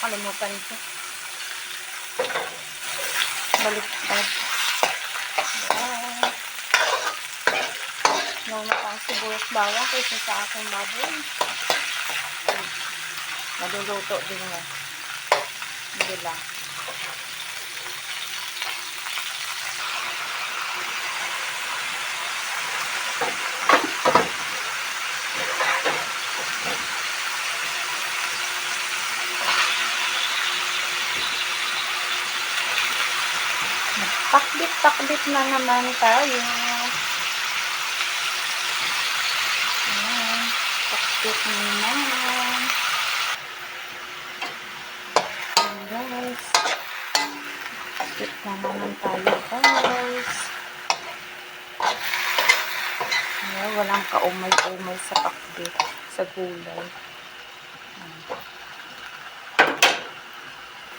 Nakalimutan ko. Baliktad. Nauna pa ang sibuyas bawang kaysa sa aking baboy. Maluluto din nga. Hindi lang. Pakbit-pakbit na naman tayo. Ayan. Pakbit naman. Ayan guys. Pakbit na naman tayo guys. Ayan, walang kaumay-umay sa pakbit. Sa gulay.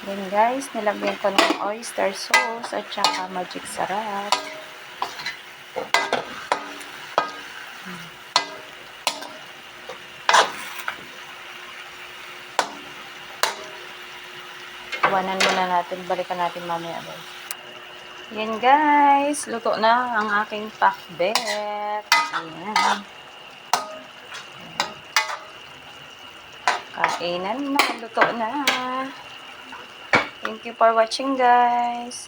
Then guys, nilagyan ko ng oyster sauce at saka magic sarap. Iwanan muna natin, balikan natin mamaya guys. Yan guys, luto na ang aking pakbet. Ayan. Kainan na, luto na. Thank you for watching guys.